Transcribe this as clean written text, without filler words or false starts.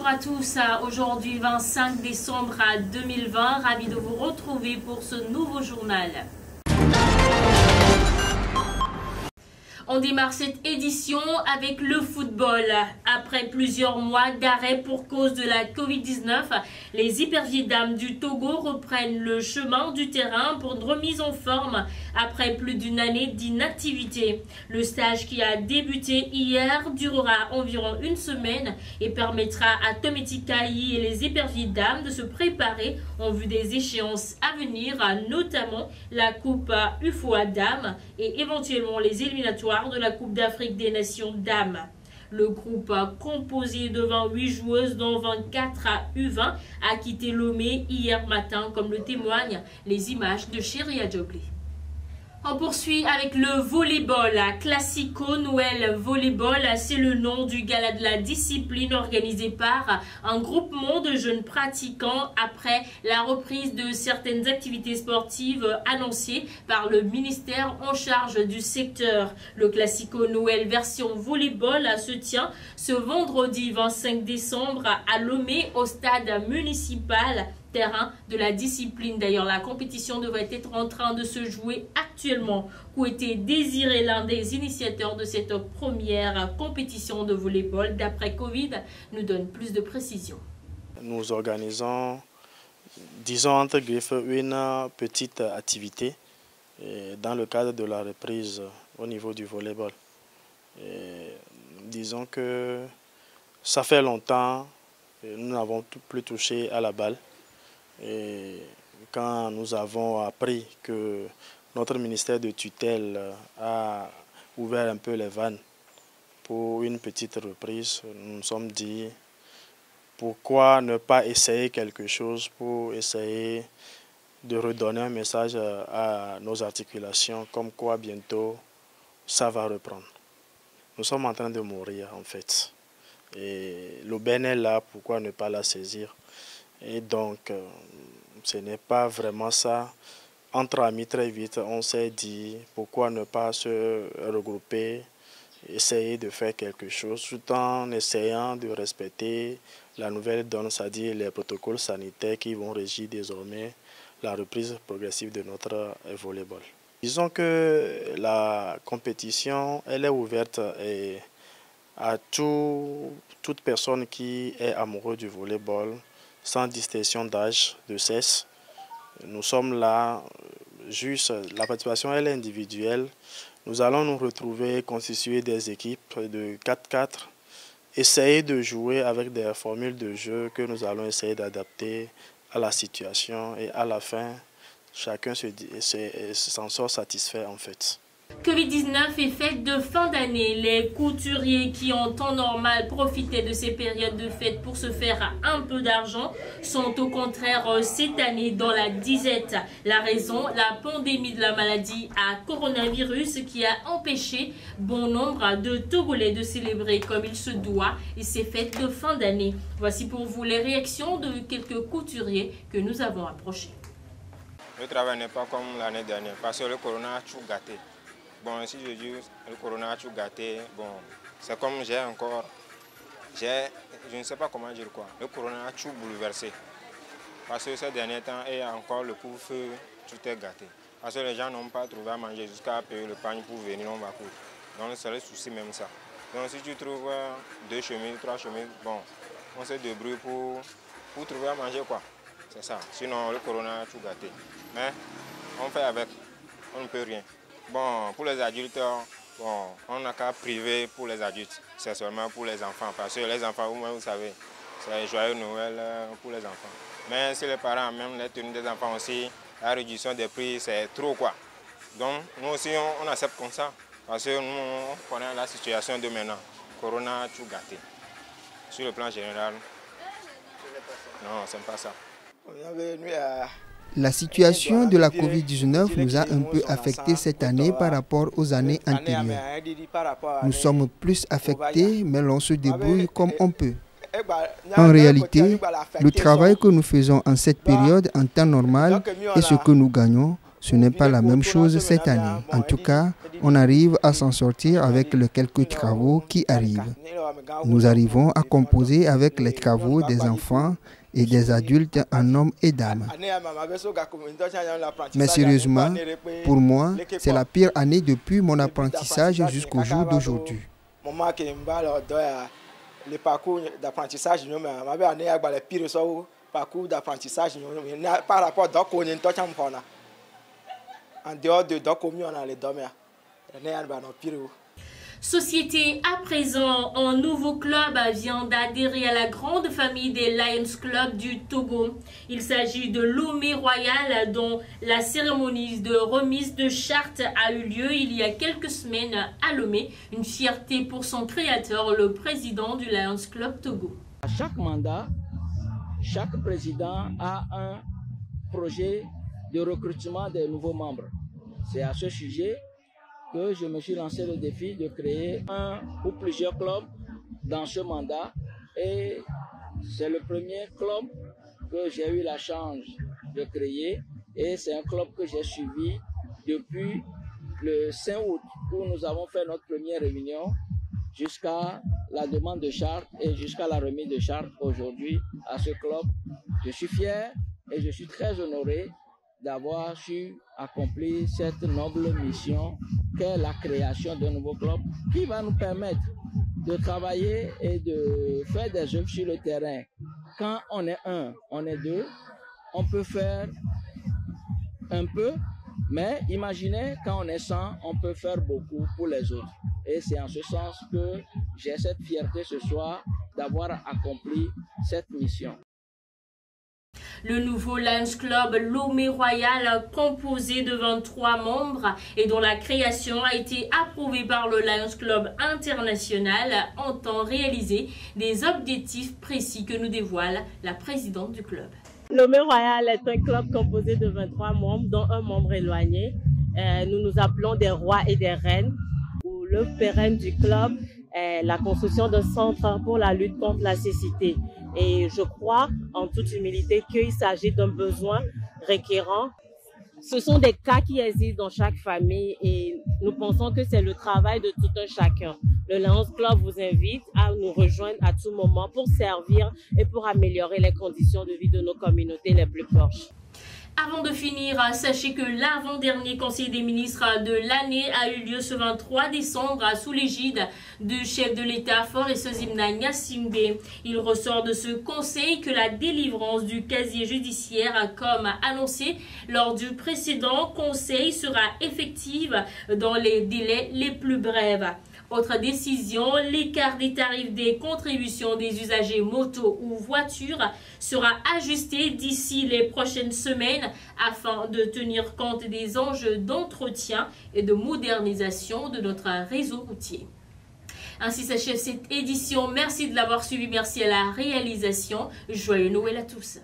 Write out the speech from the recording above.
à tous, aujourd'hui 25 décembre 2020, ravi de vous retrouver pour ce nouveau journal. On démarre cette édition avec le football. Après plusieurs mois d'arrêt pour cause de la Covid-19, les hyperviers dames du Togo reprennent le chemin du terrain pour une remise en forme après plus d'une année d'inactivité. Le stage qui a débuté hier durera environ une semaine et permettra à Tometi Kayi et les hyperviers dames de se préparer en vue des échéances à venir, notamment la Coupe UFOA Dames et éventuellement les éliminatoires de la Coupe d'Afrique des Nations dames. Le groupe composé de 28 joueuses dont 24 à U20 a quitté Lomé hier matin, comme le témoignent les images de Chéria Djoblé. On poursuit avec le volleyball. Classico Noël Volleyball, c'est le nom du gala de la discipline organisé par un groupement de jeunes pratiquants après la reprise de certaines activités sportives annoncées par le ministère en charge du secteur. Le Classico Noël version volleyball se tient ce vendredi 25 décembre à Lomé au stade municipal, terrain de la discipline. D'ailleurs, la compétition devrait être en train de se jouer actuellement. Kouété Désiré, l'un des initiateurs de cette première compétition de volleyball d'après Covid, nous donne plus de précisions. Nous organisons, disons entre griffes, une petite activité dans le cadre de la reprise au niveau du volleyball. Disons que ça fait longtemps que nous n'avons plus touché à la balle. Et quand nous avons appris que notre ministère de tutelle a ouvert un peu les vannes pour une petite reprise, nous nous sommes dit pourquoi ne pas essayer quelque chose pour essayer de redonner un message à nos articulations comme quoi bientôt ça va reprendre. Nous sommes en train de mourir en fait. Et l'aubaine est là, pourquoi ne pas la saisir? Et donc, ce n'est pas vraiment ça. Entre amis, très vite, on s'est dit pourquoi ne pas se regrouper, essayer de faire quelque chose, tout en essayant de respecter la nouvelle donne, c'est-à-dire les protocoles sanitaires qui vont régir désormais la reprise progressive de notre volleyball. Disons que la compétition, elle est ouverte à toute personne qui est amoureuse du volleyball, sans distinction d'âge, de sexe. Nous sommes là, juste, la participation elle est individuelle. Nous allons nous retrouver, constituer des équipes de 4-4, essayer de jouer avec des formules de jeu que nous allons essayer d'adapter à la situation et à la fin, chacun s'en sort satisfait en fait. Covid-19 est fête de fin d'année. Les couturiers qui en temps normal profitaient de ces périodes de fête pour se faire un peu d'argent sont au contraire cette année dans la disette. La raison, la pandémie de la maladie à coronavirus qui a empêché bon nombre de Togolais de célébrer comme il se doit et ces fêtes de fin d'année. Voici pour vous les réactions de quelques couturiers que nous avons approchés. Le travail n'est pas comme l'année dernière parce que le corona a tout gâté. Bon, si je dis le corona a tout gâté, bon, c'est comme je ne sais pas comment dire quoi. Le corona a tout bouleversé. Parce que ces derniers temps, et encore le couvre-feu, tout est gâté. Parce que les gens n'ont pas trouvé à manger jusqu'à payer le pagne pour venir en vacances. Donc c'est le souci même ça. Donc si tu trouves 2 chemises, 3 chemises, bon, on se débrouille pour trouver à manger quoi. C'est ça. Sinon le corona a tout gâté. Mais on fait avec, on ne peut rien. Bon, pour les adultes, bon, on n'a qu'à priver pour les adultes. C'est seulement pour les enfants. Parce que les enfants, vous savez, c'est joyeux Noël pour les enfants. Mais si les parents, même les tenues des enfants aussi, la réduction des prix, c'est trop quoi. Donc, nous aussi, on accepte comme ça. Parce que nous, on connaît la situation de maintenant. Corona a tout gâté. Sur le plan général, non, c'est pas ça. La situation de la Covid-19 nous a un peu affectés cette année par rapport aux années antérieures. Nous sommes plus affectés, mais l'on se débrouille comme on peut. En réalité, le travail que nous faisons en cette période en temps normal et ce que nous gagnons Ce n'est pas la même chose cette année. En tout cas, on arrive à s'en sortir avec les quelques travaux qui arrivent. Nous arrivons à composer avec les travaux des enfants et des adultes en hommes et dames. Mais sérieusement, pour moi, c'est la pire année depuis mon apprentissage jusqu'au jour d'aujourd'hui. Le parcours d'apprentissage, le pire parcours d'apprentissage par rapport à en dehors de on a les dormir. Société à présent, un nouveau club vient d'adhérer à la grande famille des Lions Club du Togo. Il s'agit de Lomé Royal, dont la cérémonie de remise de charte a eu lieu il y a quelques semaines à Lomé. Une fierté pour son créateur, le président du Lions Club Togo. À chaque mandat, chaque président a un projet de recrutement des nouveaux membres. C'est à ce sujet que je me suis lancé le défi de créer un ou plusieurs clubs dans ce mandat. Et c'est le premier club que j'ai eu la chance de créer. Et c'est un club que j'ai suivi depuis le 5 août, où nous avons fait notre première réunion, jusqu'à la demande de charte et jusqu'à la remise de charte aujourd'hui à ce club. Je suis fier et je suis très honoré d'avoir su accomplir cette noble mission qu'est la création d'un nouveau club qui va nous permettre de travailler et de faire des œuvres sur le terrain. Quand on est un, on est deux, on peut faire un peu, mais imaginez quand on est 100, on peut faire beaucoup pour les autres. Et c'est en ce sens que j'ai cette fierté ce soir d'avoir accompli cette mission. Le nouveau Lions Club Lomé Royal, composé de 23 membres et dont la création a été approuvée par le Lions Club International, entend réaliser des objectifs précis que nous dévoile la présidente du club. Lomé Royal est un club composé de 23 membres, dont un membre éloigné. Nous nous appelons des rois et des reines. Le pérenne du club est la construction d'un centre pour la lutte contre la cécité. Et je crois, en toute humilité, qu'il s'agit d'un besoin requérant. Ce sont des cas qui existent dans chaque famille et nous pensons que c'est le travail de tout un chacun. Le Lions Club vous invite à nous rejoindre à tout moment pour servir et pour améliorer les conditions de vie de nos communautés les plus proches. Avant de finir, sachez que l'avant-dernier Conseil des ministres de l'année a eu lieu ce 23 décembre sous l'égide du chef de l'État Faure Sozimna Gnassingbé. Il ressort de ce conseil que la délivrance du casier judiciaire, comme annoncé lors du précédent conseil, sera effective dans les délais les plus brefs. Autre décision, l'écart des tarifs des contributions des usagers moto ou voitures sera ajusté d'ici les prochaines semaines afin de tenir compte des enjeux d'entretien et de modernisation de notre réseau routier. Ainsi s'achève cette édition. Merci de l'avoir suivi. Merci à la réalisation. Joyeux Noël à tous.